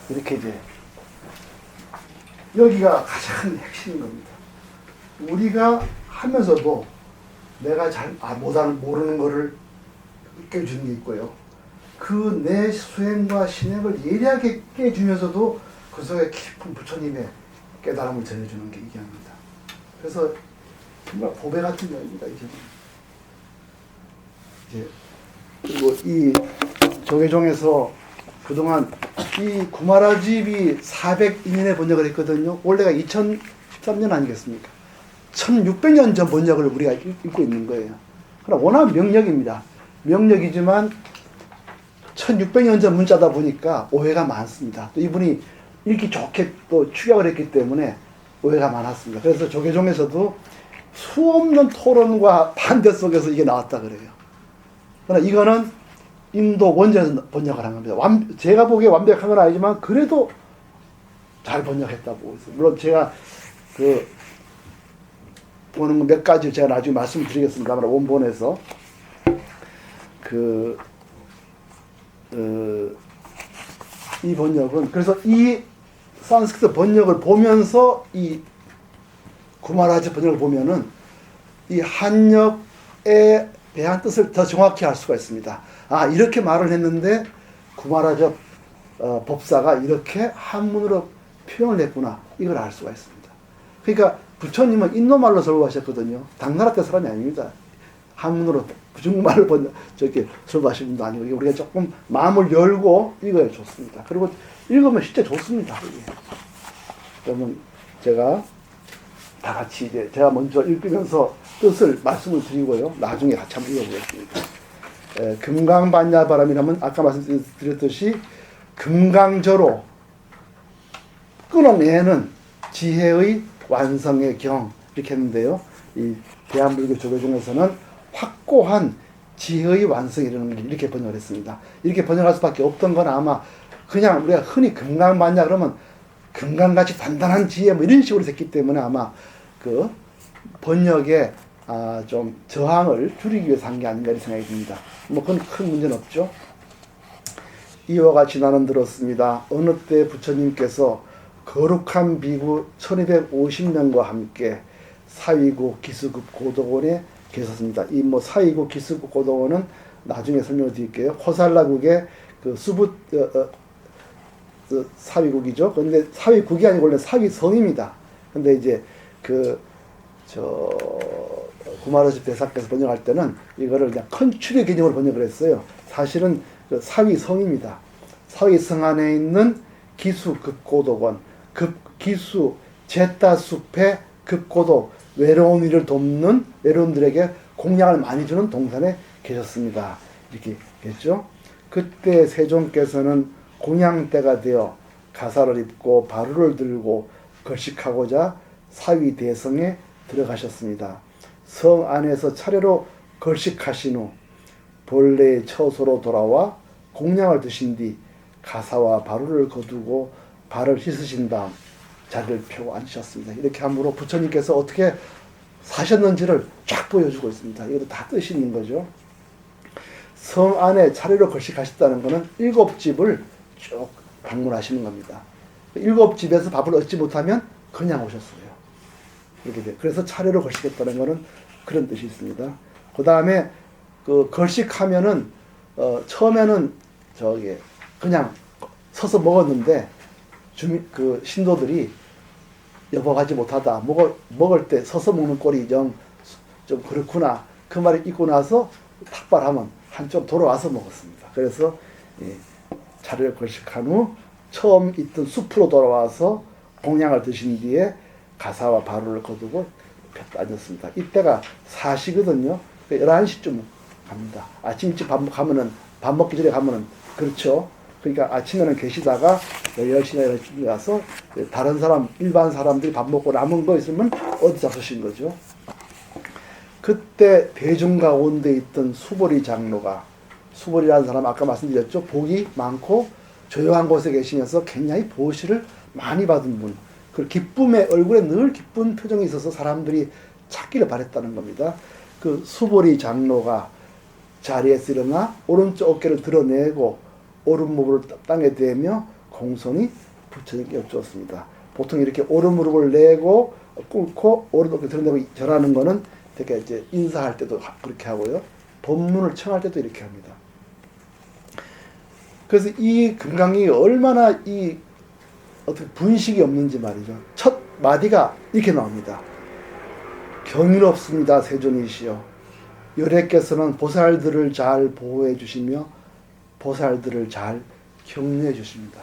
이렇게 이제 여기가 가장 핵심인 겁니다. 우리가 하면서도 내가 잘 모르는 거를 깨주는 게 있고요. 그 내 수행과 신행을 예리하게 깨주면서도 그 속에 깊은 부처님의 깨달음을 전해주는 게 이게 합니다. 그래서 정말 보배 같은 여입니다. 이제 그리고 이 조계종에서 그동안 이 구마라집이 402년에 번역을 했거든요. 원래가 2013년 아니겠습니까? 1600년 전 번역을 우리가 읽고 있는 거예요. 그러나 워낙 명력입니다. 명력이지만 1600년 전 문자다 보니까 오해가 많습니다. 또 이분이 읽기 좋게 또 축약을 했기 때문에 오해가 많았습니다. 그래서 조계종에서도 수없는 토론과 반대 속에서 이게 나왔다 그래요. 그러나 이거는 인도 원전에서 번역을 한 겁니다. 제가 보기에 완벽한 건 아니지만 그래도 잘 번역했다고 보고 있어요. 물론 제가 보는 몇 가지 제가 나중에 말씀드리겠습니다만 원본에서 이 번역은 그래서 이 산스크리트 번역을 보면서 이 구마라지 번역을 보면은 이 한역에 대한 뜻을 더 정확히 알 수가 있습니다. 아, 이렇게 말을 했는데 구마라자 법사가 이렇게 한문으로 표현을 했구나. 이걸 알 수가 있습니다. 그러니까 부처님은 인도말로 설법하셨거든요. 당나라 때 사람이 아닙니다. 한문으로 중국말을 설법하신 분도 아니고 우리가 조금 마음을 열고 읽어야 좋습니다. 그리고 읽으면 진짜 좋습니다. 그러면 제가 다 같이 이제 제가 먼저 읽으면서 뜻을 말씀을 드리고요. 나중에 같이 한번 읽어보겠습니다. 금강반야바람이라면 아까 말씀드렸듯이 금강저로 끊어내는 지혜의 완성의 경 이렇게 했는데요. 이 대한불교 조계종에서는 확고한 지혜의 완성에 이르는 이렇게 번역을 했습니다. 이렇게 번역할 수밖에 없던 건 아마 그냥 우리가 흔히 금강반야 그러면 금강같이 단단한 지혜 뭐 이런 식으로 했기 때문에 아마 그 번역에 좀 저항을 줄이기 위해서 한 게 아닌가 이런 생각이 듭니다. 뭐 그건 큰 문제는 없죠. 이와 같이 나는 들었습니다. 어느 때 부처님께서 거룩한 비구 1250명과 함께 사위국 기수급 고도원에 계셨습니다. 이 뭐 사위국 기수급 고도원은 나중에 설명을 드릴게요. 호살라국의 그 수부 사위국이죠. 근데 사위국이 아니고 원래 사위성입니다. 근데 이제 구마라집 대사께서 번역할 때는 이거를 그냥 컨츄리 개념으로 번역을 했어요. 사실은 그 사위성입니다. 사위성 안에 있는 기수 급고도원, 기수 제타숲의 급고도 외로운 이를 돕는 외로운들에게 공양을 많이 주는 동산에 계셨습니다. 이렇게 했죠. 그때 세종께서는 공양대가 되어 가사를 입고 바루를 들고 걸식하고자 사위 대성에 들어가셨습니다. 성 안에서 차례로 걸식하신 후 본래의 처소로 돌아와 공양을 드신 뒤 가사와 바루를 거두고 발을 씻으신 다음 자리를 펴고 앉으셨습니다. 이렇게 함으로 부처님께서 어떻게 사셨는지를 쫙 보여주고 있습니다. 이것도 다 뜻이 있는 거죠. 성 안에 차례로 걸식하셨다는 것은 7집을 쭉 방문하시는 겁니다. 7집에서 밥을 얻지 못하면 그냥 오셨어요. 이렇게 돼. 그래서 차례로 걸식했다는 것은 그런 뜻이 있습니다. 그 다음에 걸식하면은 처음에는 그냥 서서 먹었는데 신도들이 여보가지 못하다 먹을 때 서서 먹는 꼴이 좀 그렇구나 그 말을 잊고 나서 탁발하면 한쪽 돌아와서 먹었습니다. 그래서 차례를 걸식한 후 처음 있던 숲으로 돌아와서 공양을 드신 뒤에 가사와 바루를 거두고 앉았습니다. 이때가 4시거든요. 11시쯤 갑니다. 아침 일찍 밥 먹기 전에 가면은 그렇죠. 그러니까 아침에는 계시다가 10시나 11시쯤 가서 다른 일반 사람들이 밥 먹고 남은 거 있으면 어디 잡수신 거죠. 그때 대중 가운데 있던 수보리 장로가, 수보리라는 사람 아까 말씀드렸죠. 복이 많고 조용한 곳에 계시면서 굉장히 보시를 많이 받은 분. 그 기쁨의 얼굴에 늘 기쁜 표정이 있어서 사람들이 찾기를 바랬다는 겁니다. 그 수보리 장로가 자리에서 일어나 오른쪽 어깨를 드러내고 오른목을 땅에 대며 공손히 부처님께 여쭈었습니다. 보통 이렇게 오른무릎을 내고 꿇고 오른어깨 드러내고 절하는 거는 되게 이제 인사할 때도 그렇게 하고요. 법문을 청할 때도 이렇게 합니다. 그래서 이 금강경이 얼마나 이 어떻게 분식이 없는지 말이죠. 첫 마디가 이렇게 나옵니다. 경이롭습니다. 세존이시여. 열애께서는 보살들을 잘 보호해 주시며 보살들을 잘 격려해 주십니다.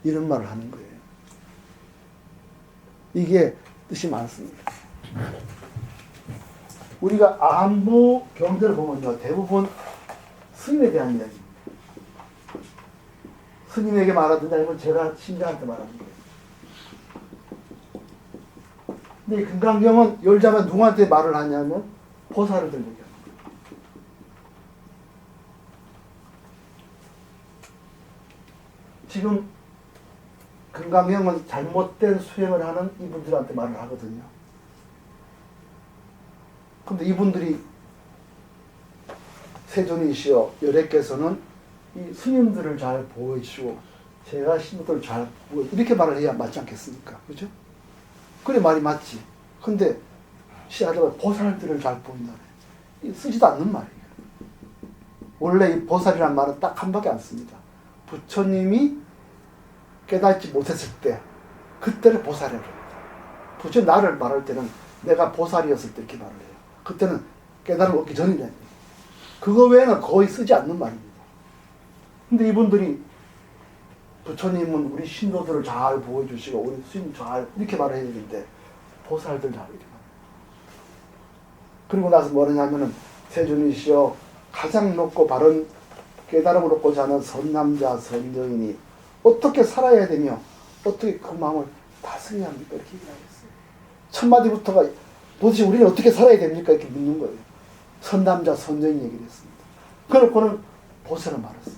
이런 말을 하는 거예요. 이게 뜻이 많습니다. 우리가 안부 경전을 보면요, 대부분 스님에 대한 이야기입니다. 스님에게 말하든지 아니면 제가 신자한테 말하는 거예요. 근데 이 금강경은 열자면 누구한테 말을 하냐면 보살을 들고 얘기합니다. 지금 금강경은 잘못된 수행을 하는 이분들한테 말을 하거든요. 근데 이분들이 세존이시여 열애께서는 이 스님들을 잘 보호해 주시고 제가 신도들을 잘 보호해 이렇게 말을 해야 맞지 않겠습니까? 그죠? 그래 말이 맞지. 근데 시하다가 보살들을 잘 보인다. 쓰지도 않는 말이에요. 원래 이 보살이라는 말은 딱 한 밖에 안 씁니다. 부처님이 깨닫지 못했을 때 그때를 보살이라고 합니다. 부처님 나를 말할 때는 내가 보살이었을 때 이렇게 말을 해요. 그때는 깨달음 얻기 전이라는 거예요. 그거 외에는 거의 쓰지 않는 말입니다. 근데 이분들이 부처님은 우리 신도들을 잘 보호해 주시고 우리 스님 잘 이렇게 말을 해야 되는데 보살들 잘 이렇게 말해요. 그리고 나서 뭐냐면은 세존이시여 가장 높고 바른 깨달음을 얻고자 하는 선남자 선여인이 어떻게 살아야 되며 어떻게 그 마음을 다스려야 합니까? 이렇게 얘기하겠어요. 첫 마디부터가 도대체 우리는 어떻게 살아야 됩니까? 이렇게 묻는 거예요. 선남자 선여인 얘기를 했습니다. 그래놓고는 보살을 말했어요.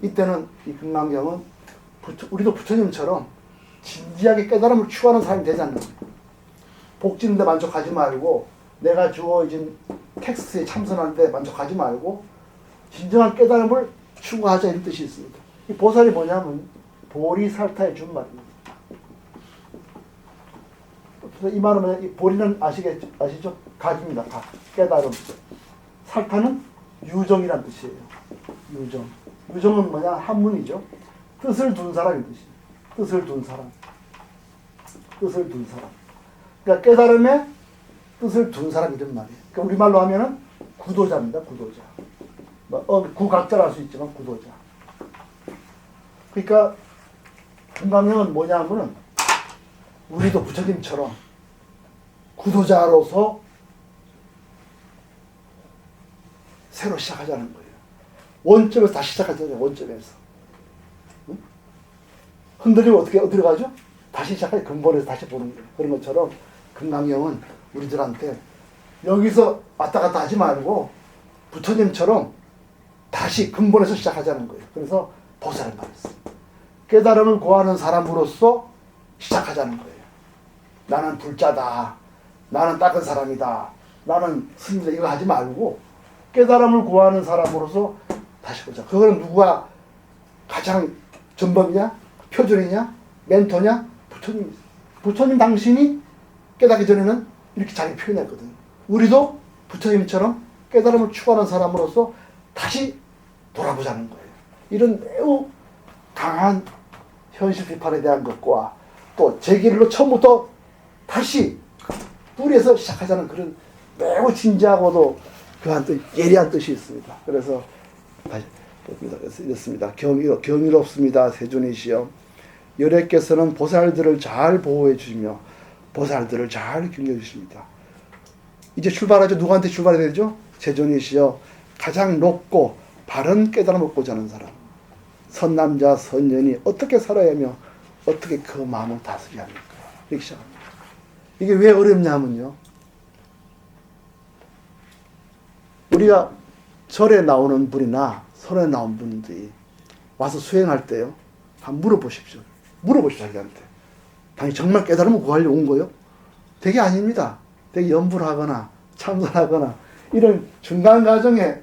이때는 이 금강경은 우리도 부처님처럼 진지하게 깨달음을 추구하는 사람이 되지 않는 거예요. 복지는데 만족하지 말고 내가 주어진 텍스트에 참선하는데 만족하지 말고 진정한 깨달음을 추구하자 이런 뜻이 있습니다. 이 보살이 뭐냐면 보리살타의 준말입니다. 이 말은 뭐냐, 이 보리는 아시죠? 각입니다. 각. 깨달음. 살타는 유정이란 뜻이에요. 유정. 유정은 뭐냐? 한문이죠. 뜻을 둔 사람이 뜻이에요. 뜻을 둔 사람. 뜻을 둔 사람. 그러니까 깨달음에 뜻을 둔 사람 이런 말이에요. 그러니까 우리말로 하면은 구도자입니다. 구도자. 구각자를 할 수 있지만 구도자. 그러니까 금강경은 뭐냐 하면은 우리도 부처님처럼 구도자로서 새로 시작하자는 거예요. 원점에서 다시 시작하자는 원점에서. 응? 흔들리면 어디로 가죠? 다시 시작하지 근본에서 다시 보는 거예요. 그런 것처럼 금강경은 우리들한테 여기서 왔다 갔다 하지 말고 부처님처럼 다시 근본에서 시작하자는 거예요. 그래서 보살을 말했어요. 깨달음을 구하는 사람으로서 시작하자는 거예요. 나는 불자다. 나는 딱은 사람이다. 나는 스님이다. 이거 하지 말고 깨달음을 구하는 사람으로서 다시 보자. 그거는 누가 가장 전범이냐? 표준이냐? 멘토냐? 부처님. 부처님 당신이 깨닫기 전에는 이렇게 자기 표현했거든요. 우리도 부처님처럼 깨달음을 추구하는 사람으로서 다시 돌아보자는 거예요. 이런 매우 강한 현실 비판에 대한 것과 또 제 길로 처음부터 다시 뿌리에서 시작하자는 그런 매우 진지하고도 그한 뜻, 예리한 뜻이 있습니다. 그래서 다시 이렇습니다. 경이롭습니다. 세존이시여. 열애께서는 보살들을 잘 보호해 주시며 보살들을 잘 격려해 주십니다. 이제 출발하죠. 누구한테 출발해야 되죠? 세존이시여. 가장 높고 바른 깨달음을 얻고자 하는 사람. 선남자 선연이 어떻게 살아야 하며 어떻게 그 마음을 다스려야 합니까? 이렇게 시작합니다. 이게 왜 어렵냐면요. 우리가 절에 나오는 분이나 설에 나온 분들이 와서 수행할 때요. 한번 물어보십시오. 물어보십시오. 자기한테. 당연히 정말 깨달음을 구하려고 온 거요? 되게 아닙니다. 되게 연부를 하거나 참선하거나 이런 중간 과정에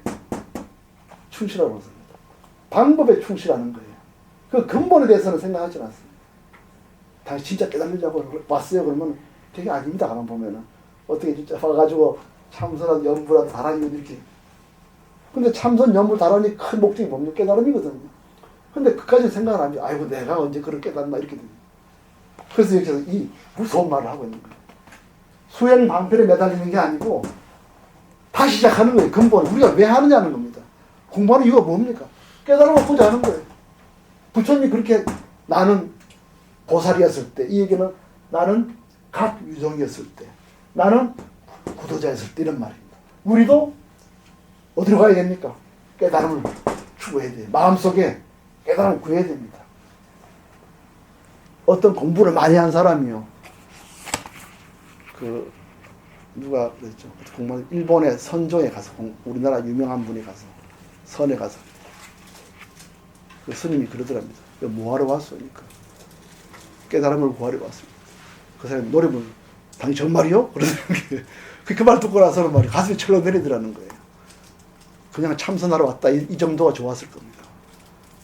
충실하고 있습니다. 방법에 충실하는 거예요. 그 근본에 대해서는 생각하지 않았습니다. 당신 진짜 깨달으려고 왔어요? 그러면 되게 아닙니다. 가만 보면은. 어떻게 진짜 와가지고 참선하고 연불하고 다라니 이렇게. 근데 참선, 연불, 다라니 큰 목적이 뭡니까? 깨달음이거든요. 근데 그까지 생각을 안 해요. 아이고, 내가 언제 그걸 깨달나, 이렇게 됩니다. 그래서 여기서 이 무서운 말을 하고 있는 거예요. 수행 방편에 매달리는 게 아니고, 다시 시작하는 거예요. 근본. 우리가 왜 하느냐는 겁니다. 공부하는 이유가 뭡니까? 깨달음을 보자 하는 거예요. 부처님이 그렇게 나는 보살이었을 때, 이 얘기는 나는 각 유정이었을 때, 나는 구도자였을 때, 이런 말입니다. 우리도 어디로 가야 됩니까? 깨달음을 추구해야 돼요. 마음속에 깨달음을 구해야 됩니다. 어떤 공부를 많이 한 사람이요. 누가 그랬죠? 공부, 일본의 선조에 가서, 우리나라 유명한 분이 가서, 선에 가서, 그 스님이 그러더랍니다. 뭐하러 왔습니까? 깨달음을 구하러 왔습니다. 그 사람이 노래 부르는, 당신 정말이요? 그러더라고요. 그 말 듣고 나서는 말이 가슴이 철렁 내리더라는 거예요. 그냥 참선하러 왔다. 이 정도가 좋았을 겁니다.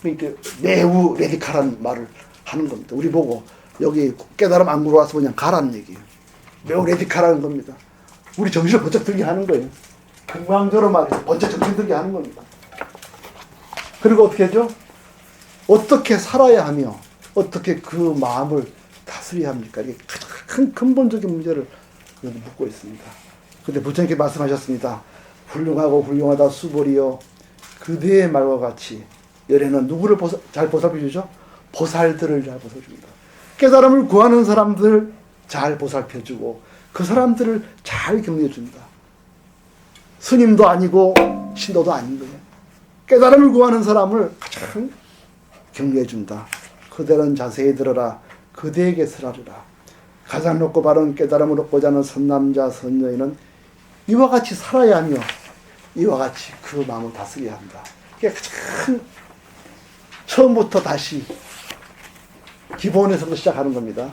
그러니까 매우 레디칼한 말을 하는 겁니다. 우리 보고 여기 깨달음 안 구러 와서 그냥 가라는 얘기예요. 매우 레디칼한 겁니다. 우리 정신을 번쩍 들게 하는 거예요. 금강적으로 말해서 번쩍 정신 들게 하는 겁니다. 그리고 어떻게 하죠? 어떻게 살아야 하며 어떻게 그 마음을 다스려야 합니까? 이게 가장 근본적인 문제를 묻고 있습니다. 근데 부처님께 말씀하셨습니다. 훌륭하고 훌륭하다 수보리여, 그대의 말과 같이 열애는 누구를 잘 보살펴주죠? 보살들을 잘 보살펴줍니다. 깨달음을 구하는 사람들 잘 보살펴주고 그 사람들을 잘 격려해줍니다. 스님도 아니고 신도도 아닌 거예요. 깨달음을 구하는 사람을 가장 격려해준다. 그대는 자세히 들어라. 그대에게 설하리라. 가장 높고 바른 깨달음을 얻고자 하는 선남자 선여인은 이와 같이 살아야 하며 이와 같이 그 마음을 다스려야 한다. 이게 가장 처음부터 다시 기본에서부터 시작하는 겁니다.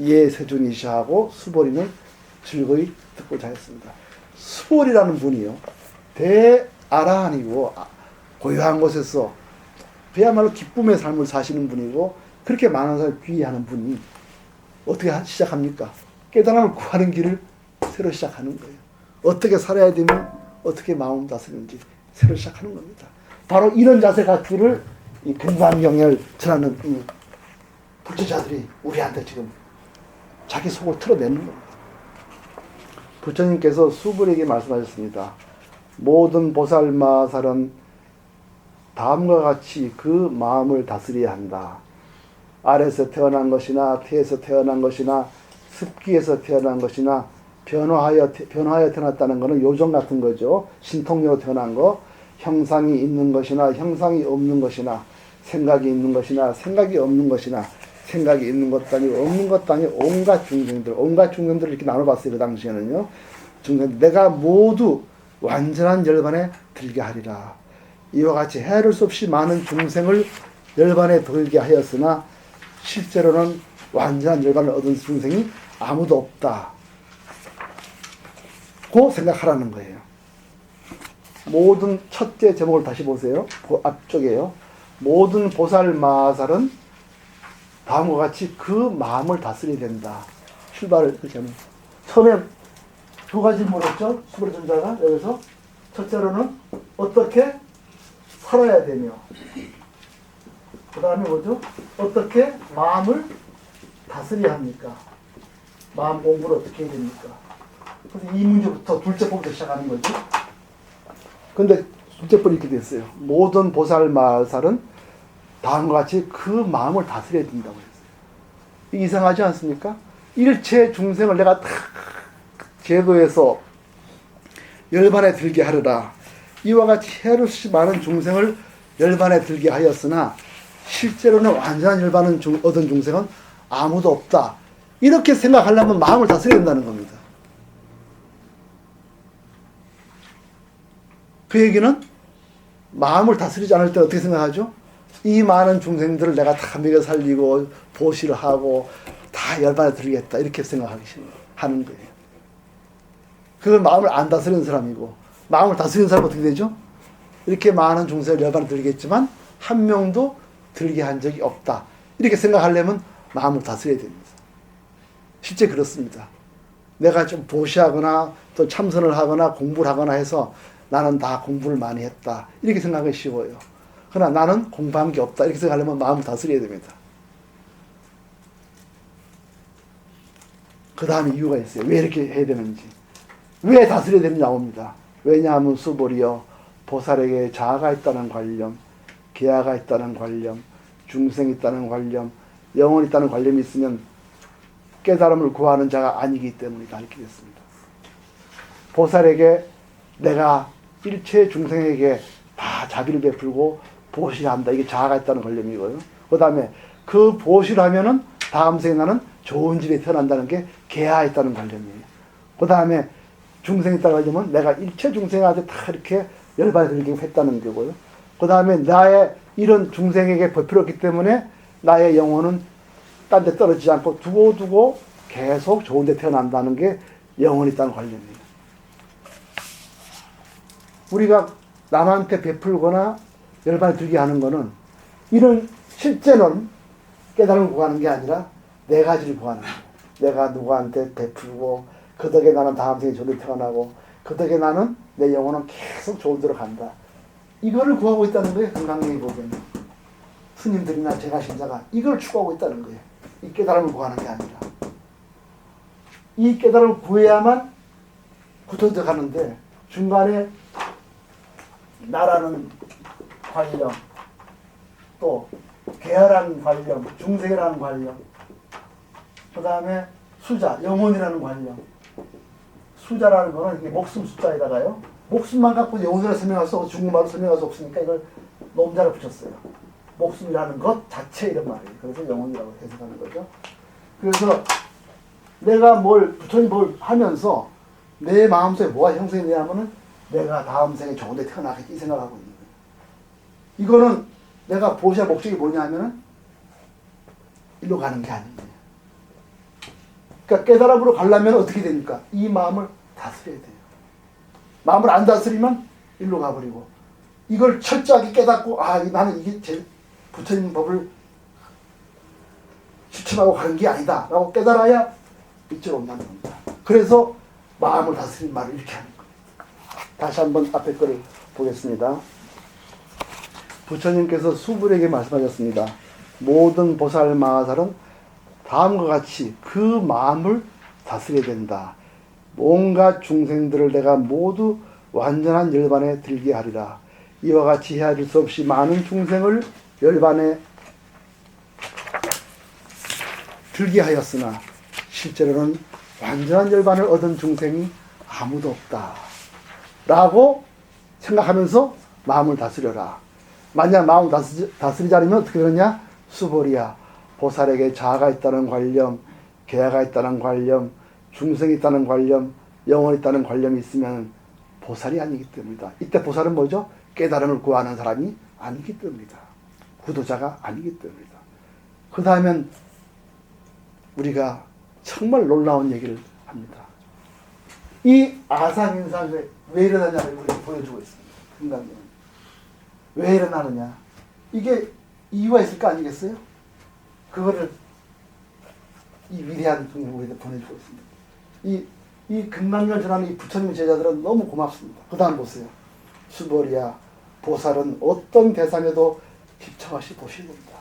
예 세존이시하고 수보리는 즐거이 듣고자 했습니다. 수보리라는 분이요, 대아라한이고 고요한 곳에서 그야말로 기쁨의 삶을 사시는 분이고, 그렇게 많은 사람을 귀의하는 분이 어떻게 시작합니까? 깨달음을 구하는 길을 새로 시작하는 거예요. 어떻게 살아야 되면 어떻게 마음 다스리는지 새로 시작하는 겁니다. 바로 이런 자세 갖기를 이 금강경을 전하는 이 불제자들이 우리한테 지금 자기 속을 틀어내는 겁니다. 부처님께서 수불에게 말씀하셨습니다. 모든 보살마살은 다음과 같이 그 마음을 다스려야 한다. 아래에서 태어난 것이나 태에서 태어난 것이나 습기에서 태어난 것이나 변화하여 태어났다는 것은 요정 같은 거죠. 신통력으로 태어난 거. 형상이 있는 것이나 형상이 없는 것이나 생각이 있는 것이나 생각이 없는 것이나 생각이 있는 것도 아니고 없는 것도 아니고 온갖 중생들을 이렇게 나눠봤어요. 그 당시에는요. 내가 모두 완전한 열반에 들게 하리라. 이와 같이 헤아릴 수 없이 많은 중생을 열반에 들게 하였으나 실제로는 완전한 열반을 얻은 중생이 아무도 없다 고 생각하라는 거예요. 모든 첫째 제목을 다시 보세요. 앞쪽에요. 모든 보살마살은 다음과 같이 그 마음을 다스려야 된다. 출발을 그렇게 하면 처음에 두 가지 물었죠. 수불 전자가 여기서 첫째로는 어떻게 살아야 되며, 그 다음에 뭐죠? 어떻게 마음을 다스려야 합니까? 마음 공부를 어떻게 해야 됩니까? 그래서 이 문제부터 둘째 법부터 시작하는 거죠. 근데 둘째 법이 이렇게 됐어요. 모든 보살마살은 다음과 같이 그 마음을 다스려야 된다고 했어요. 이상하지 않습니까? 일체 중생을 내가 다 제도해서 열반에 들게 하리라. 이와 같이 헤아릴 수 많은 중생을 열반에 들게 하였으나 실제로는 완전한 열반을 얻은 중생은 아무도 없다. 이렇게 생각하려면 마음을 다스려야 된다는 겁니다. 그 얘기는 마음을 다스리지 않을 때 어떻게 생각하죠? 이 많은 중생들을 내가 다 먹여 살리고 보시를 하고 다 열반에 들겠다, 이렇게 생각하는 거예요. 그건 마음을 안 다스리는 사람이고, 마음을 다스리는 사람은 어떻게 되죠? 이렇게 많은 중생을 열반에 들겠지만 한 명도 들게 한 적이 없다. 이렇게 생각하려면 마음을 다스려야 됩니다. 실제 그렇습니다. 내가 좀 보시하거나 또 참선을 하거나 공부를 하거나 해서 나는 다 공부를 많이 했다. 이렇게 생각하기 쉬워요. 그러나 나는 공부한 게 없다. 이렇게 생각하려면 마음을 다스려야 됩니다. 그 다음에 이유가 있어요. 왜 이렇게 해야 되는지. 왜 다스려야 되는지 나옵니다. 왜냐하면 수보리여 보살에게 자아가 있다는 관념, 계아가 있다는 관념, 중생이 있다는 관념, 영혼이 있다는 관념이 있으면 깨달음을 구하는 자가 아니기 때문이다. 이렇게 됐습니다. 보살에게 내가 일체 중생에게 다 자비를 베풀고 보시를 한다. 이게 자아가 있다는 관념이고요. 그 다음에 그 보시를 하면은 다음 생에 나는 좋은 집에 태어난다는 게 계아 있다는 관념이에요. 그 다음에 중생이 있다는 관념은 내가 일체 중생한테 다 이렇게 열반에 들게 했다는 거고요. 그 다음에 나의 이런 중생에게 베풀었기 때문에 나의 영혼은 딴 데 떨어지지 않고 두고두고 계속 좋은 데 태어난다는 게 영혼이 있다는 관념이에요. 우리가 남한테 베풀거나 열반에 들게 하는 거는 이런 실제는 깨달음을 구하는 게 아니라 네 가지를 구하는 거예요. 내가 누구한테 베풀고 그 덕에 나는 다음 생에 좋은 데 태어나고 그 덕에 나는 내 영혼은 계속 좋은 데로 간다. 이거를 구하고 있다는 거예요. 건강명이 보면 스님들이나 제가 신자가 이걸 추구하고 있다는 거예요. 이 깨달음을 구하는 게 아니라 이 깨달음을 구해야만 굳어져 가는데 중간에 나라는 관념, 또 계하라는 관념, 중생이라는 관념, 그 다음에 수자, 영혼이라는 관념. 수자라는 거는 이게 목숨 숫자에다가요. 목숨만 갖고 영혼이라 설명할 수 없고 중국말로 설명할 수 없으니까 이걸 놈자를 붙였어요. 목숨이라는 것 자체 이런 말이에요. 그래서 영혼이라고 해석하는 거죠. 그래서 내가 부처님 뭘 하면서 내 마음속에 뭐가 형성이 되냐면은 내가 다음 생에 좋은 데 태어나겠지 이 생각하고 있는 거예요. 이거는 내가 보셔야 목적이 뭐냐면은 일로 가는 게 아니에요. 그러니까 깨달음으로 가려면 어떻게 됩니까? 이 마음을 다스려야 돼요. 마음을 안 다스리면 일로 가버리고 이걸 철저하게 깨닫고 나는 이게 제 부처님 법을 추천하고 가는 게 아니다 라고 깨달아야 이쪽으로 온다는 겁니다. 그래서 마음을 다스리는 말을 이렇게 하는 거예요. 다시 한번 앞에 거를 보겠습니다. 부처님께서 수불에게 말씀하셨습니다. 모든 보살 마하살은 다음과 같이 그 마음을 다스려야 된다. 온갖 중생들을 내가 모두 완전한 열반에 들게 하리라. 이와 같이 헤아릴 수 없이 많은 중생을 열반에 들게 하였으나 실제로는 완전한 열반을 얻은 중생이 아무도 없다. 라고 생각하면서 마음을 다스려라. 만약 마음을 다스리지 않으면 어떻게 되느냐? 수보리야. 보살에게 자아가 있다는 관념, 계아가 있다는 관념, 중생이 있다는 관념, 영혼이 있다는 관념이 있으면 보살이 아니기 때문이다. 이때 보살은 뭐죠? 깨달음을 구하는 사람이 아니기 때문이다. 구도자가 아니기 때문이다. 그 다음엔 우리가 정말 놀라운 얘기를 합니다. 이 아상인상을 왜 일어나냐를 우리가 보여주고 있습니다. 인간은 왜 일어나느냐? 이게 이유가 있을 거 아니겠어요? 그거를 이 위대한 분이 우리한테 보내주고 있습니다. 이 금강열 전하는 이 부처님 제자들은 너무 고맙습니다. 그 다음 보세요. 수보리야, 보살은 어떤 대상에도 집착 없이 보셔야 된다.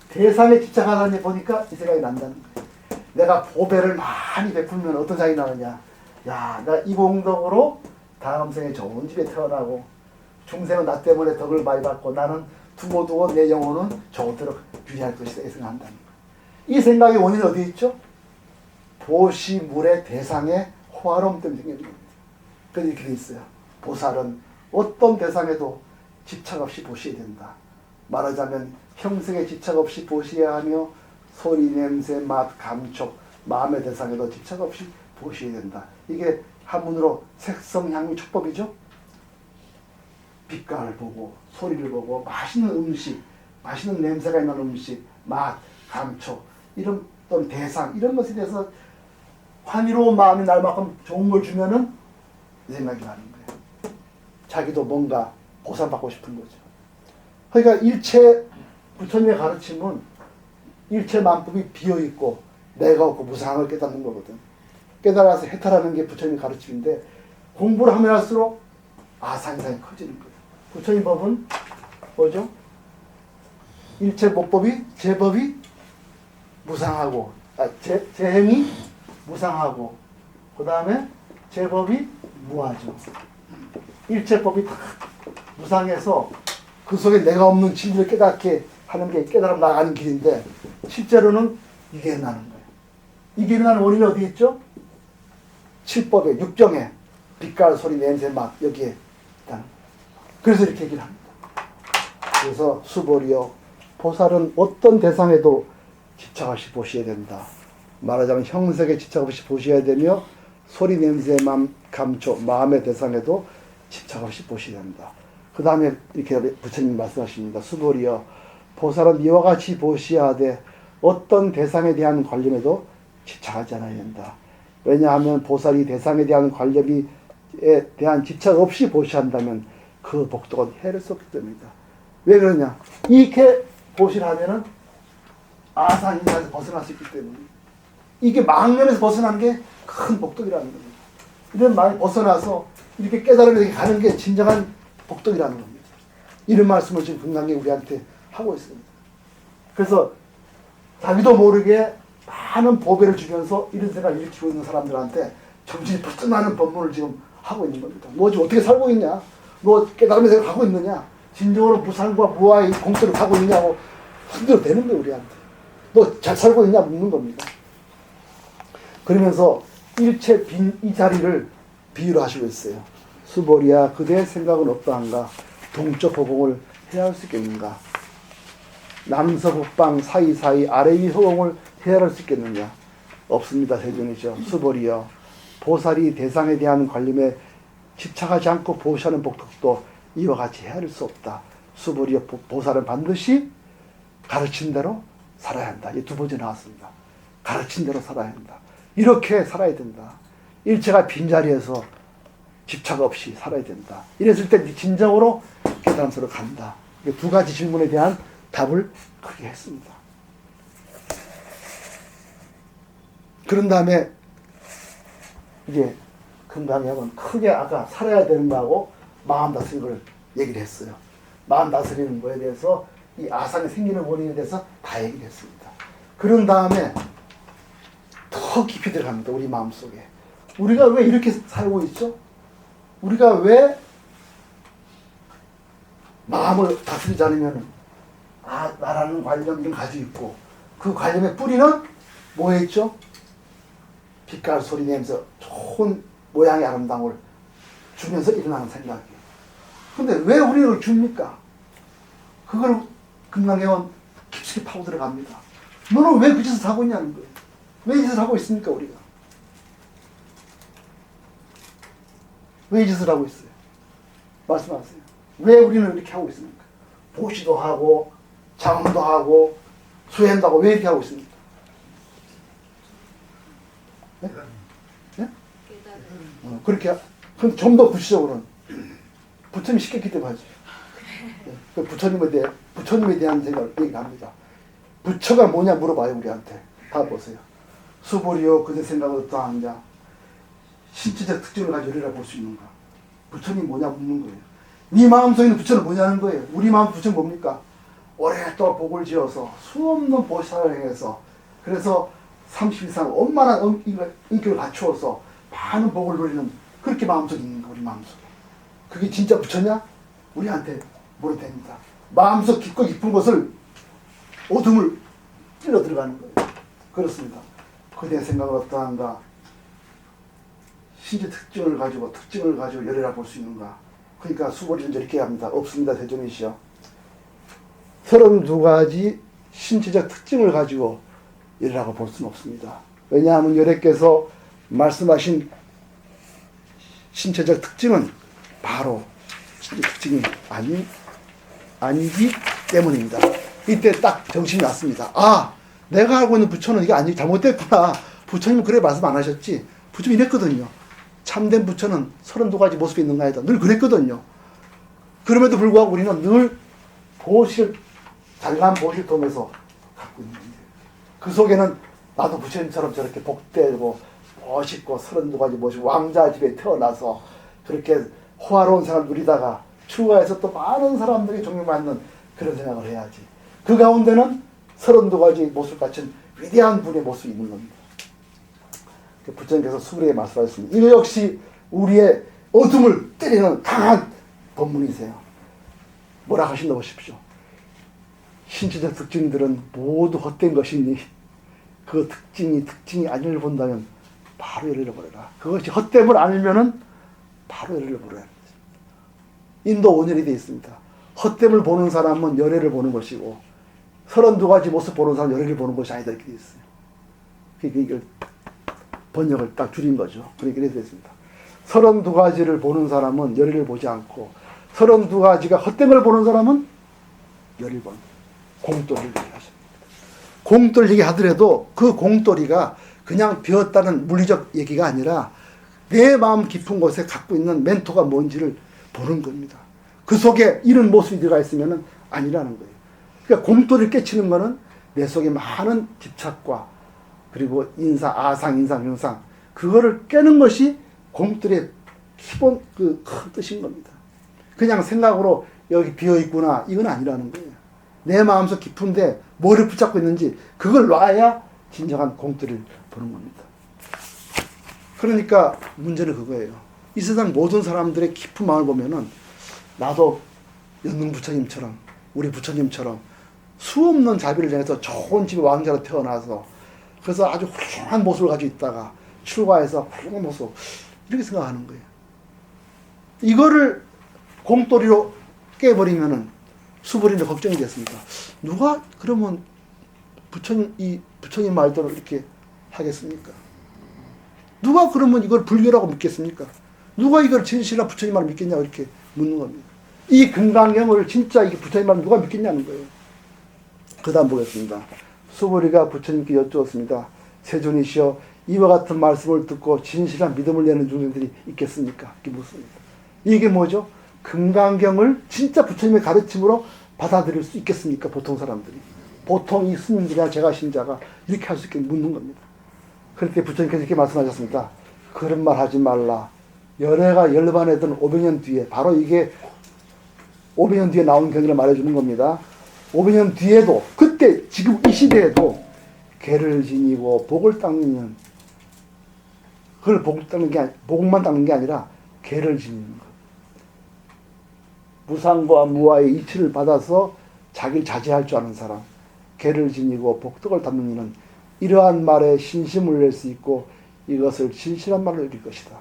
대상에 집착하다니 보니까 이 생각이 난다는 거예요. 내가 보배를 많이 베풀면 어떤 생각이 나느냐? 야, 나 이 공덕으로 다음 생에 좋은 집에 태어나고 중생은 나 때문에 덕을 많이 받고 나는 두고두고 내 영혼은 좋도록 유지할 것이다. 이 생각한다는 거예요. 이 생각의 원인은 어디 있죠? 보시물의 대상의 호화로움 때문에 생기는 겁니다. 그래서 이렇게 돼 있어요. 보살은 어떤 대상에도 집착 없이 보셔야 된다. 말하자면 형성에 집착 없이 보셔야 하며 소리, 냄새, 맛, 감촉, 마음의 대상에도 집착 없이 보셔야 된다. 이게 한문으로 색성, 향미, 촉법이죠. 빛깔을 보고 소리를 보고 맛있는 음식, 맛있는 냄새가 있는 음식, 맛, 감촉, 이런 어떤 대상 이런 것에 대해서 환희로운 마음이 날 만큼 좋은 걸 주면은 이 생각이 나는 거예요. 자기도 뭔가 보상받고 싶은 거죠. 그러니까 일체 부처님의 가르침은 일체 만법이 비어있고 내가 없고 무상을 깨닫는 거거든. 깨달아서 해탈하는 게 부처님의 가르침인데 공부를 하면 할수록 아상상이 커지는 거예요. 부처님 법은 뭐죠? 일체 모법이 제법이 무상하고 제행이 무상하고 그 다음에 제법이 무하죠. 일체법이 다 무상해서 그 속에 내가 없는 진리를 깨닫게 하는 게 깨달아 나가는 길인데 실제로는 이게 일어나는 거예요. 이게 일어나는 원인이 어디 있죠? 칠법에 육정에 빛깔 소리 냄새 맛 여기에 있다는 거예요. 그래서 이렇게 얘기를 합니다. 그래서 수보리여 보살은 어떤 대상에도 집착 없이 보셔야 된다. 말하자면 형색에 집착 없이 보셔야 되며 소리 냄새 감초 마음의 대상에도 집착 없이 보셔야 된다. 그 다음에 이렇게 부처님 말씀하십니다. 수보리여 보살은 이와 같이 보시야 하되 어떤 대상에 대한 관념에도 집착하지 않아야 된다. 왜냐하면 보살이 대상에 대한 관념에 대한 집착 없이 보셔야 한다면 그 복덕은 해를 수 없기 때문이다. 왜 그러냐? 이렇게 보시라면은 아상인사에서 벗어날 수 있기 때문에 이게 망념에서 벗어나는 게 큰 복덕이라는 겁니다. 이런 많이 벗어나서 이렇게 깨달음에 가는 게 진정한 복덕이라는 겁니다. 이런 말씀을 지금 금강에 우리한테 하고 있습니다. 그래서 자기도 모르게 많은 보배를 주면서 이런 생각을 일으키고 있는 사람들한테 정신이 불끈하는 법문을 지금 하고 있는 겁니다. 너 지금 어떻게 살고 있냐? 너 깨달음의 생각을 하고 있느냐? 진정으로 무상과 무아의 공터를 가고 있냐고 흔들어 대는 거예요, 우리한테. 너 잘 살고 있냐? 묻는 겁니다. 그러면서 일체 빈 이 자리를 비유로 하시고 있어요. 수보리야, 그대의 생각은 어떠한가? 동적 허공을 헤아릴 수 있겠는가? 남서북방 사이사이 아래위 허공을 헤아릴 수 있겠느냐? 없습니다, 세존이죠. 수보리여, 보살이 대상에 대한 관념에 집착하지 않고 보시하는 복덕도 이와 같이 헤아릴 수 없다. 수보리여, 보살은 반드시 가르친 대로 살아야 한다. 이 두 번째 나왔습니다. 가르친 대로 살아야 한다. 이렇게 살아야 된다. 일체가 빈자리에서 집착 없이 살아야 된다. 이랬을 때 진정으로 깨달음으로 간다. 두 가지 질문에 대한 답을 크게 했습니다. 그런 다음에 이제 금강에 하면 크게 아까 살아야 되는 거하고 마음 다스리는 걸 얘기를 했어요. 마음 다스리는 거에 대해서 이 아상이 생기는 원인에 대해서 다 얘기를 했습니다. 그런 다음에 더 깊이 들어갑니다. 우리 마음속에. 우리가 왜 이렇게 살고 있죠? 우리가 왜 마음을 다스리지 않으면 나라는 관념 좀 가지고 있고 그 관념의 뿌리는 뭐에 있죠? 빛깔 소리 내면서 좋은 모양의 아름다움을 주면서 일어나는 생각이에요. 근데 왜 우리는 그걸 줍니까? 그걸 금강회원 깊숙이 파고 들어갑니다. 너는 왜 그 짓을 하고 있냐는 거예요. 왜 이 짓을 하고 있습니까, 우리가? 왜 이 짓을 하고 있어요? 말씀하세요. 왜 우리는 이렇게 하고 있습니까? 보시도 하고, 장음도 하고, 수행도 하고, 왜 이렇게 하고 있습니까? 네? 네? 그렇게, 좀 더 구체적으로는, 부처님이 시켰기 때문에 하죠. 네. 부처님에 대한 생각을 얘기합니다. 부처가 뭐냐 물어봐요, 우리한테. 다 보세요. 수보리여, 그대 생각은 어떠하냐? 신체적 특징을 가지고 우리라 볼 수 있는가? 부처님 뭐냐 묻는 거예요. 네 마음속에 있는 부처는 뭐냐는 거예요. 우리 마음 부처는 뭡니까? 오랫동안 복을 지어서 수없는 보살을 행해서 그래서 30 이상 원만한 인격을 갖추어서 많은 복을 누리는 그렇게 마음속에 있는 거, 우리 마음속에. 그게 진짜 부처냐? 우리한테 물어도 됩니다. 마음속 깊고 깊은 것을 어둠을 찔러 들어가는 거예요. 그렇습니다. 그대의 생각은 어떠한가? 신체 특징을 가지고 열애라 볼 수 있는가? 그러니까 수보리는 이렇게 합니다. 없습니다, 대존이시여. 32가지 신체적 특징을 가지고 열애라고 볼 수는 없습니다. 왜냐하면 열애께서 말씀하신 신체적 특징은 바로 신체 특징이 아니기 때문입니다. 이때 딱 정신이 났습니다. 내가 알고 있는 부처는 이게 아니 잘못됐구나. 부처님은 그래 말씀 안 하셨지. 부처님이 이랬거든요. 참된 부처는 32가지 모습이 있는가 해도 늘 그랬거든요. 그럼에도 불구하고 우리는 늘 보시를 잘난 보실통에서 갖고 있는 거예요. 그 속에는 나도 부처님처럼 저렇게 복되고 멋있고 32가지 멋있고 왕자 집에 태어나서 그렇게 호화로운 생활을 누리다가 추가해서 또 많은 사람들이 존경받는 그런 생각을 해야지. 그 가운데는 32가지 모습을 갖춘 위대한 분의 모습이 있는 겁니다. 부처님께서 수부리에 말씀하셨습니다. 이거 역시 우리의 어둠을 때리는 강한 법문이세요. 뭐라 하신다 보십시오. 신체적 특징들은 모두 헛된 것이니 그 특징이 아니를 본다면 바로 열애를 버려라. 그것이 헛됨을 알면은 바로 열애를 버려야 합니다. 인도 온열이 되어 있습니다. 헛됨을 보는 사람은 열애를 보는 것이고 32가지 모습 보는 사람은 열애를 보는 것이 아니다 이렇게 되어 있어요. 이걸 번역을 딱 줄인 거죠. 그렇게 되어 있습니다. 32가지를 보는 사람은 열애를 보지 않고 32가지가 헛됨을 보는 사람은 열애를 보는 공돌이를 얘기하십니다. 공돌 얘기하더라도 그 공돌이가 그냥 비었다는 물리적 얘기가 아니라 내 마음 깊은 곳에 갖고 있는 멘토가 뭔지를 보는 겁니다. 그 속에 이런 모습이 들어가 있으면 아니라는 거예요. 그러니까 공돌이를 깨치는 것은 내 속에 많은 집착과 그리고 인사, 아상, 인상, 형상 그거를 깨는 것이 공돌의 기본 그 큰 뜻인 겁니다. 그냥 생각으로 여기 비어있구나 이건 아니라는 거예요. 내 마음속 깊은데 뭐를 붙잡고 있는지 그걸 놔야 진정한 공돌이를 보는 겁니다. 그러니까 문제는 그거예요. 이 세상 모든 사람들의 깊은 마음을 보면은 나도 연능 부처님처럼 우리 부처님처럼 수없는 자비를 전해서 좋은 집에 왕자로 태어나서 그래서 아주 훌륭한 모습을 가지고 있다가 출가해서 훌륭한 모습 이렇게 생각하는 거예요. 이거를 공돌이로 깨버리면은 수부리는 걱정이 됐습니다. 누가 그러면 부처님 말대로 이렇게 하겠습니까? 누가 그러면 이걸 불교라고 믿겠습니까? 누가 이걸 진실한 부처님 말을 믿겠냐고 이렇게 묻는 겁니다. 이 금강경을 진짜 이게 부처님 말을 누가 믿겠냐는 거예요. 그 다음 보겠습니다. 수부리가 부처님께 여쭈었습니다. 세존이시여 이와 같은 말씀을 듣고 진실한 믿음을 내는 중생들이 있겠습니까? 이게 묻습니다. 이게 뭐죠? 금강경을 진짜 부처님의 가르침으로 받아들일 수 있겠습니까? 보통 사람들이. 보통 이 스님들이나 제가 신자가 이렇게 할 수 있게 묻는 겁니다. 그렇게 부처님께서 이렇게 말씀하셨습니다. 그런 말 하지 말라. 열애가 열반해든 500년 뒤에 바로 이게 500년 뒤에 나온 경기를 말해주는 겁니다. 500년 뒤에도 그때 지금 이 시대에도 개를 지니고 복을 닦는 그걸 복만 닦는 게 아니라 개를 지니는 것. 무상과 무아의 이치를 받아서 자기를 자제할 줄 아는 사람, 개를 지니고 복덕을 닦는 이는 이러한 말에 신심을 낼 수 있고 이것을 진실한 말로 여길 것이다.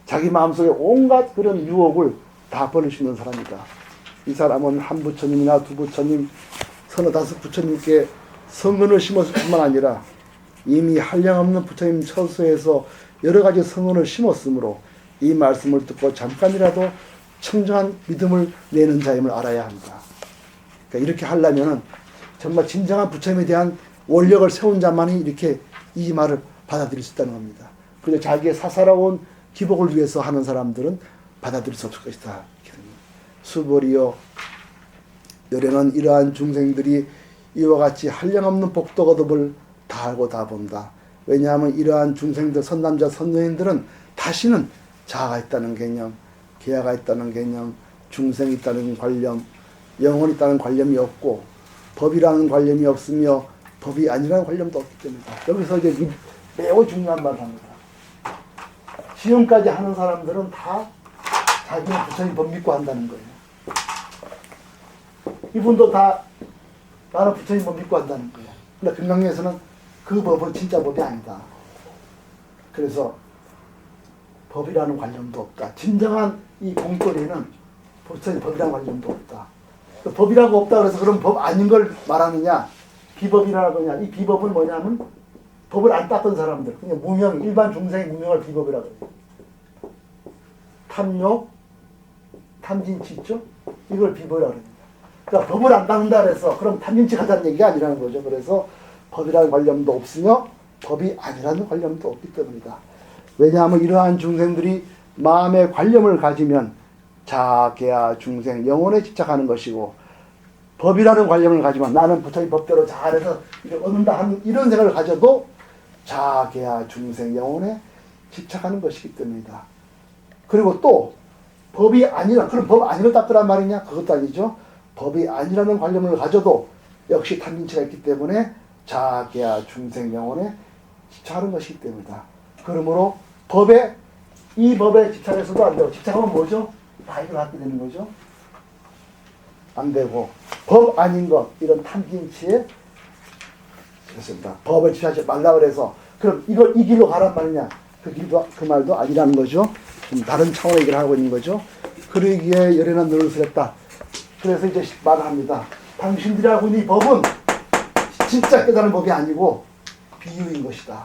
자기 마음속에 온갖 그런 유혹을 다 버릴 수 있는 사람이다. 이 사람은 한 부처님이나 두 부처님, 서너 다섯 부처님께 성은을 심었을 뿐만 아니라 이미 한량없는 부처님 처소에서 여러 가지 성은을 심었으므로 이 말씀을 듣고 잠깐이라도 청정한 믿음을 내는 자임을 알아야 한다. 그러니까 이렇게 하려면은 정말 진정한 부처님에 대한 원력을 세운 자만이 이렇게 이 말을 받아들일 수 있다는 겁니다. 그리고 자기의 사사로운 기복을 위해서 하는 사람들은 받아들일 수 없을 것이다. 수보리여 열애는 이러한 중생들이 이와 같이 한량없는 복덕 얻음을 다 알고 다 본다. 왜냐하면 이러한 중생들, 선남자, 선여인들은 다시는 자아가 있다는 개념, 계야가 있다는 개념, 중생이 있다는 관념, 영혼이 있다는 관념이 없고 법이라는 관념이 없으며 법이 아니라는 관념도 없기 때문이다. 여기서 이제 매우 중요한 말을 합니다. 지금까지 하는 사람들은 다 자기는 부처님 법 믿고 한다는 거예요. 이분도 다 나는 부처님 법 믿고 한다는 거예요. 근데 금강경에서는 그 법은 진짜 법이 아니다. 그래서 법이라는 관념도 없다. 진정한 이 공돌이는 부처님 법이라는 관념도 없다. 법이라고 없다 그래서 그럼 법 아닌 걸 말하느냐? 비법이라고 하냐? 이 비법은 뭐냐면 법을 안 닦은 사람들, 그냥 무명, 일반 중생의 무명을 비법이라고 해요. 탐욕, 탐진치 있죠? 이걸 비법이라고 합니다. 그러니까 법을 안 닦는다 그래서 그럼 탐진치 하자는 얘기가 아니라는 거죠. 그래서 법이라는 관념도 없으며 법이 아니라는 관념도 없기 때문이다. 왜냐하면 이러한 중생들이 마음의 관념을 가지면 자계야 중생, 영혼에 집착하는 것이고 법이라는 관념을 가지면 나는 부처님 법대로 잘해서 이걸 얻는다 하는 이런 생각을 가져도 자계야 중생 영혼에 집착하는 것이기 때문이다. 그리고 또 법이 아니라, 그럼 법 아니라 닦으란 말이냐? 그것도 아니죠. 법이 아니라는 관념을 가져도 역시 탐진치가 있기 때문에 자계야 중생 영혼에 집착하는 것이기 때문이다. 그러므로 이 법에 집착해서도 안 되고, 집착하면 뭐죠? 다 이걸 갖게 되는 거죠. 안 되고, 법 아닌 것, 이런 탐진치에 그렇습니다. 법을 집착하지 말라 그래서, 그럼 이걸 이 길로 가란 말이냐? 그 말도 아니라는 거죠. 좀 다른 차원의 얘기를 하고 있는 거죠. 그러기에 열애는 노릇을 했다. 그래서 이제 말을 합니다. 당신들이 하고 있는 이 법은 진짜 깨달은 법이 아니고 비유인 것이다.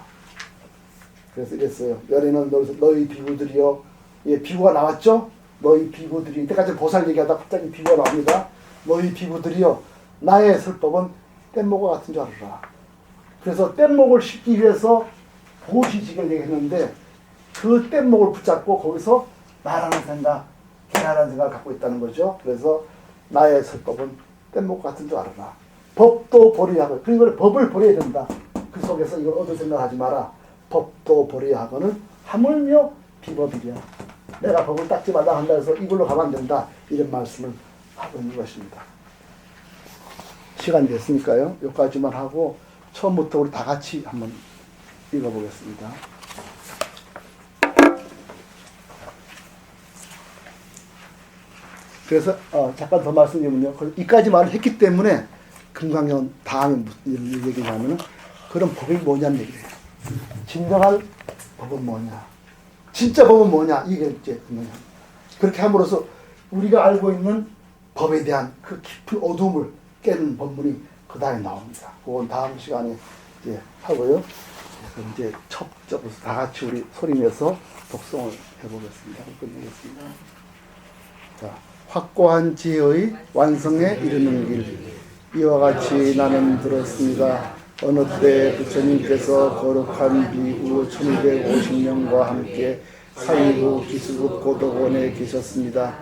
그래서 이랬어요. 열애는 노릇을, 너희 비구들이여. 예, 비구가 나왔죠? 너희 비구들이, 이때까지 보살 얘기하다 갑자기 비구가 나옵니다. 너희 비구들이여, 나의 설법은 뗏목과 같은 줄 알아라. 그래서 뗏목을 싣기 위해서 보시직을 얘기했는데, 그 뗏목을 붙잡고 거기서 나라는 생각, 개라는 생각을 갖고 있다는 거죠. 그래서 나의 설법은 뗏목 같은 줄 알아라. 법도 버려야 하고, 그러니까 법을 버려야 된다. 그 속에서 이걸 얻을 생각하지 마라. 법도 버려야 하고는 하물며 비법이랴. 내가 법을 닦지 말라 한다 해서 이걸로 가면 안 된다. 이런 말씀을 하고 있는 것입니다. 시간 됐으니까요. 여기까지만 하고 처음부터 우리 다 같이 한번 읽어보겠습니다. 그래서 잠깐 더 말씀드리면요. 이까지 말을 했기 때문에 금강경 다음에 무슨 얘기냐면은 그런 법이 뭐냐는 얘기예요. 진정한 법은 뭐냐? 진짜 법은 뭐냐? 이게 이제 그렇게 함으로써 우리가 알고 있는 법에 대한 그 깊은 어둠을 깨는 법문이 그 다음에 나옵니다. 그건 다음 시간에 이제 하고요. 그래서 이제 첩접부터 다 같이 우리 소리내서 독송을 해보겠습니다. 끝내겠습니다. 자, 확고한 지혜의 완성에 이르는 길. 이와 같이 나는 들었습니다. 어느 때 부처님께서 거룩한 비구 1250명과 함께 사이부 기수급 고덕원에 계셨습니다.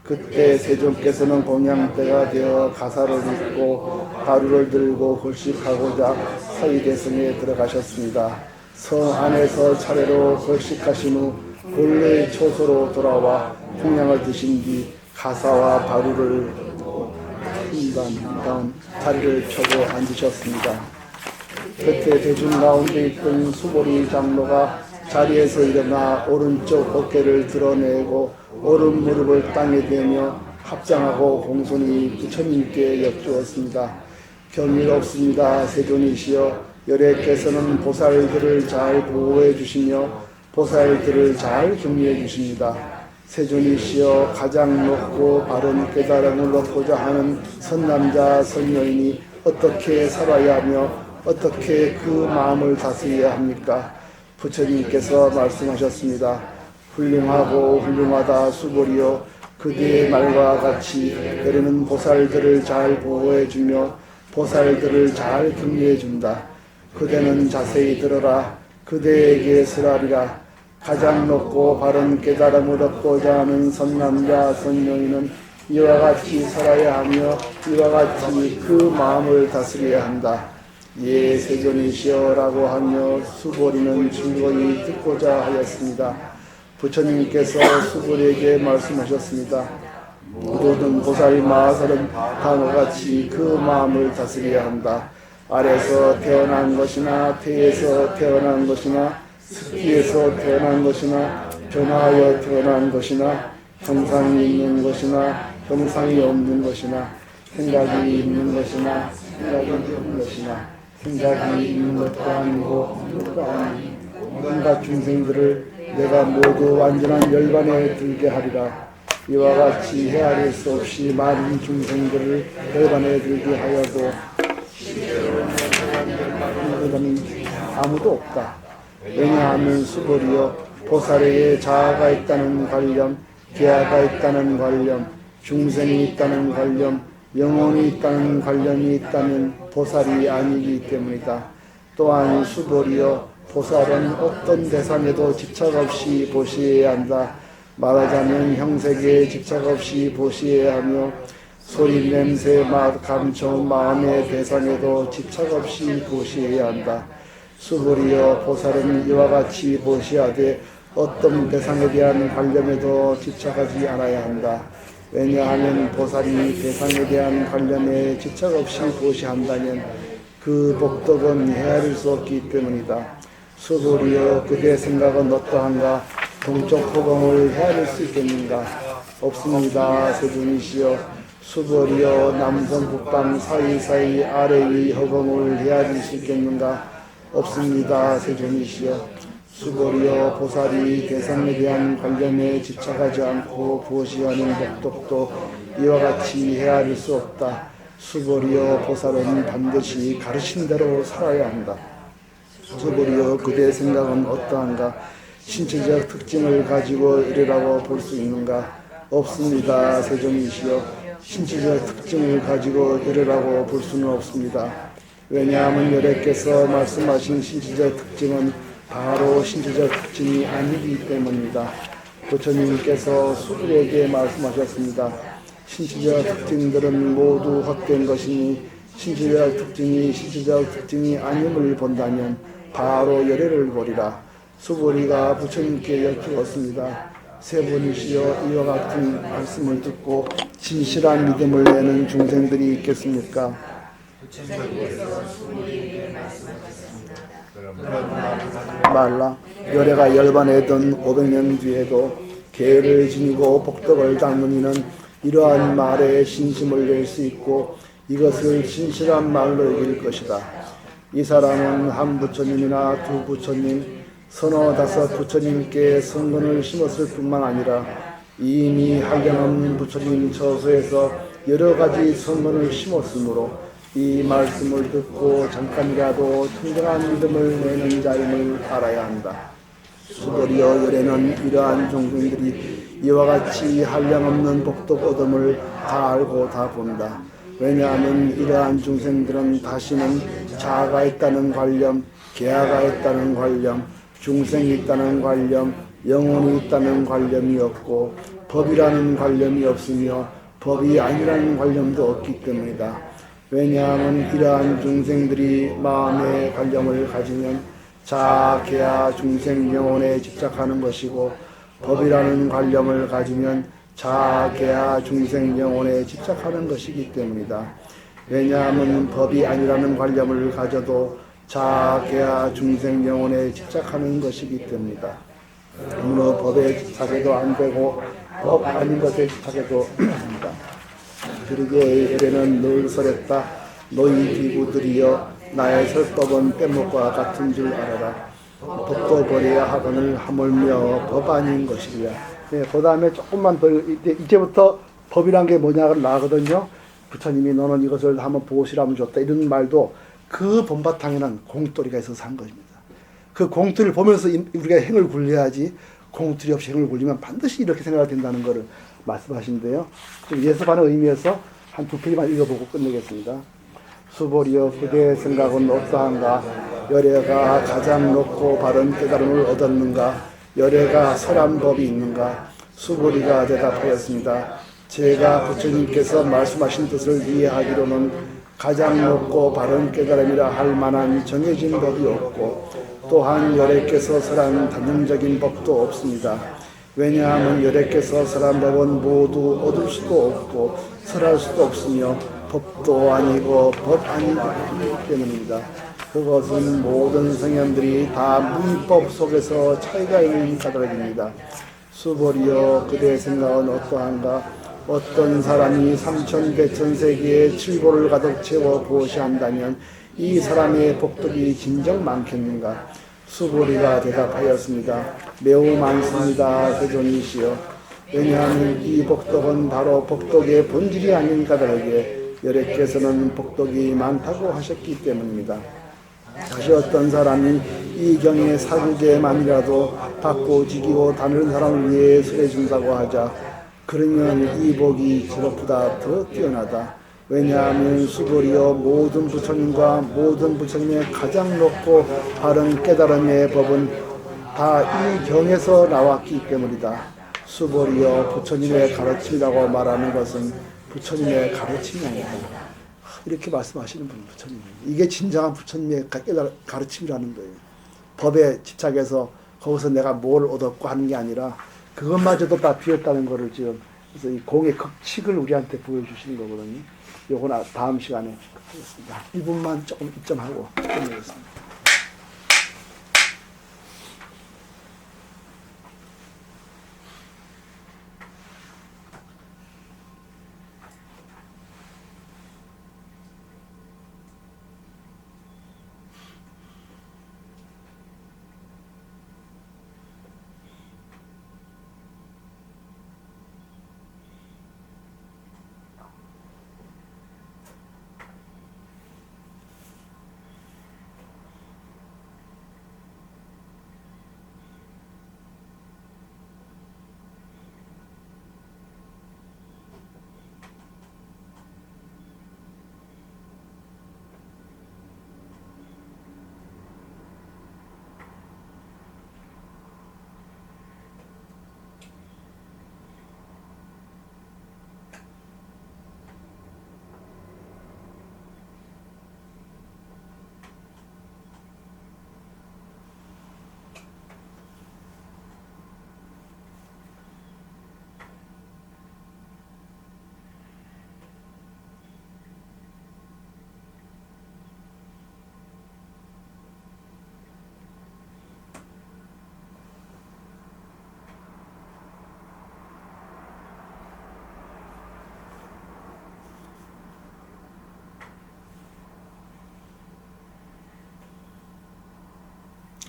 그때 세존께서는 공양대가 되어 가사를 읽고 가루를 들고 걸식하고자 사이대성에 들어가셨습니다. 성 안에서 차례로 걸식하신 후 본래의 초소로 돌아와 공양을 드신 뒤 가사와 가루를 다음 자리를 펴고 앉으셨습니다. 그때 대중 가운데 있던 수보리 장로가 자리에서 일어나 오른쪽 어깨를 드러내고 오른 무릎을 땅에 대며 합장하고 공손히 부처님께 여쭈었습니다. 경이롭습니다. 세존이시여, 열애께서는 보살들을 잘 보호해 주시며 보살들을 잘 격려해 주십니다. 세존이시여, 가장 높고 바른 깨달음을 얻고자 하는 선남자 선녀인이 어떻게 살아야 하며 어떻게 그 마음을 다스려야 합니까? 부처님께서 말씀하셨습니다. 훌륭하고 훌륭하다 수보리여, 그대의 말과 같이 열애는 보살들을 잘 보호해주며 보살들을 잘 격려해준다. 그대는 자세히 들어라. 그대에게 설하리라. 가장 높고 바른 깨달음을 얻고자 하는 선남자 선녀인은 이와 같이 살아야 하며 이와 같이 그 마음을 다스려야 한다. 예, 세존이시여 라고 하며 수보리는 즐거이 듣고자 하였습니다. 부처님께서 수보리에게 말씀하셨습니다. 모든 보살 마하살은 다음과 같이 그 마음을 다스려야 한다. 아래서 태어난 것이나 태에서 태어난 것이나 습기에서 태어난 것이나 변화하여 태어난 것이나 형상이 있는 것이나 형상이 없는 것이나 생각이 있는 것이나 생각이 없는 것이나 생각이 있는 것도 아니고 없는 것도 아닌 온갖 중생들을 내가 모두 완전한 열반에 들게 하리라. 이와 같이 헤아릴 수 없이 많은 중생들을 열반에 들게 하여도 아무도 없다. 왜냐하면 수보리여, 보살에게 자아가 있다는 관념, 계아가 있다는 관념, 중생이 있다는 관념, 영혼이 있다는 관념이 있다면 보살이 아니기 때문이다. 또한 수보리여, 보살은 어떤 대상에도 집착 없이 보시해야 한다. 말하자면 형색에 집착 없이 보시해야 하며 소리, 냄새, 맛, 감초, 마음의 대상에도 집착 없이 보시해야 한다. 수불이여 보살은 이와 같이 보시하되 어떤 대상에 대한 관념에도 집착하지 않아야 한다. 왜냐하면 보살이 대상에 대한 관념에 집착 없이 보시한다면 그 복덕은 헤아릴 수 없기 때문이다. 수불이여 그대 생각은 어떠한가? 동쪽 허공을 헤아릴 수 있겠는가? 없습니다. 세존이시여 수불이여 남선 북방 사이사이 아래 위 허공을 헤아릴 수 있겠는가? 없습니다. 세존이시여 수불이여 보살이 대상에 대한 관념에 집착하지 않고 보시하는 복덕도 이와 같이 헤아릴 수 없다. 수불이여 보살은 반드시 가르친 대로 살아야 한다. 수불이여 그대의 생각은 어떠한가? 신체적 특징을 가지고 이르라고 볼 수 있는가? 없습니다. 세존이시여 신체적 특징을 가지고 이르라고 볼 수는 없습니다. 왜냐하면 여래께서 말씀하신 신체적 특징은 바로 신체적 특징이 아니기 때문입니다. 부처님께서 수불에게 말씀하셨습니다. 신체적 특징들은 모두 헛된 것이니 신체적 특징이 아님을 본다면 바로 열애를 보리라. 수불이가 부처님께 여쭈었습니다. 세 분이시여 이와 같은 말씀을 듣고 진실한 믿음을 내는 중생들이 있겠습니까? 말라. 열애가 열반해던 500년 뒤에도 계를 지니고 복덕을 닦는 이는 이러한 말에 신심을 낼 수 있고 이것을 진실한 말로 여길 것이다. 이 사람은 한 부처님이나 두 부처님, 서너 다섯 부처님께 성근을 심었을 뿐만 아니라 이미 한량없는 부처님 처소에서 여러 가지 성근을 심었으므로 이 말씀을 듣고 잠깐이라도 청정한 믿음을 내는 자임을 알아야 한다. 수불이여 열애는 이러한 종중들이 이와 같이 한량없는 복덕 얻음을 다 알고 다 본다. 왜냐하면 이러한 중생들은 다시는 자아가 있다는 관념, 계하가 있다는 관념, 중생이 있다는 관념, 영혼이 있다는 관념이 없고 법이라는 관념이 없으며 법이 아니라는 관념도 없기 때문이다. 왜냐하면 이러한 중생들이 마음의 관념을 가지면 자아, 계하, 중생, 영혼에 집착하는 것이고 법이라는 관념을 가지면 자아, 계하, 중생, 영혼에 집착하는 것이기 때문이다. 왜냐하면 법이 아니라는 관념을 가져도 자아, 계하, 중생, 영혼에 집착하는 것이기 때문이다. 어느 법에 집착해도 안 되고 법 아닌 것에 집착해도 됩니다. 그러기에 열애는 늘 설했다. 너희 비구들이여 나의 설법은 뗏목과 같은 줄 알아라. 법도 버려야 하거늘 하물며 법 아닌 것이랴. 네, 그 다음에 조금만 더 이제부터 법이란 게 뭐냐가 나거든요. 부처님이 너는 이것을 한번 보시라면 좋다 이런 말도 그 본바탕에는 공돌이가 있어서 한 것입니다. 그 공돌이를 보면서 우리가 행을 굴려야지 공돌이 없이 행을 굴리면 반드시 이렇게 생각이 된다는 것을 말씀하시는데요. 좀 예습하는 의미에서 한 두 페이지만 읽어보고 끝내겠습니다. 수불이여 그대의 생각은 어떠한가? 열애가 가장 높고 바른 깨달음을 얻었는가? 열애가 설한 법이 있는가? 수불이가 대답하였습니다. 제가 부처님께서 말씀하신 뜻을 이해하기로는 가장 높고 바른 깨달음이라 할 만한 정해진 법이 없고 또한 열애께서 설한 단정적인 법도 없습니다. 왜냐하면 열애께서 설한 법은 모두 얻을 수도 없고 설할 수도 없으며 법도 아니고 법 아니기 때문입니다. 그것은 모든 성현들이 다 무위법 속에서 차이가 있는 까닭입니다. 수불이여 그대의 생각은 어떠한가? 어떤 사람이 삼천대천세계의 칠보를 가득 채워 보시한다면 이 사람의 복덕이 진정 많겠는가? 수불이가 대답하였습니다. 매우 많습니다. 세존이시여. 왜냐하면 이 복덕은 바로 복덕의 본질이 아닌 까닭에 열애께서는 복덕이 많다고 하셨기 때문입니다. 다시 어떤 사람이 이 경의 사주제만이라도 받고 지키고 다른 사람을 위해 설해준다고 하자 그러면 이 복이 저것보다 더 뛰어나다. 왜냐하면 수불이여 모든 부처님과 모든 부처님의 가장 높고 바른 깨달음의 법은 다 이 경에서 나왔기 때문이다. 수불이여 부처님의 가르침이라고 말하는 것은 부처님의 가르침이 아니다. 이렇게 말씀하시는 분 부처님. 이게 진정한 부처님의 가르침이라는 거예요. 법에 집착해서 거기서 내가 뭘 얻었고 하는 게 아니라 그것마저도 다 비었다는 거를 지금 그래서 이 공의 극칙을 우리한테 보여주시는 거거든요. 요건 다음 시간에 하겠습니다. 1분만 조금 입점하고 끝내겠습니다.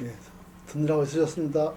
예, 듣느라고 쓰셨습니다.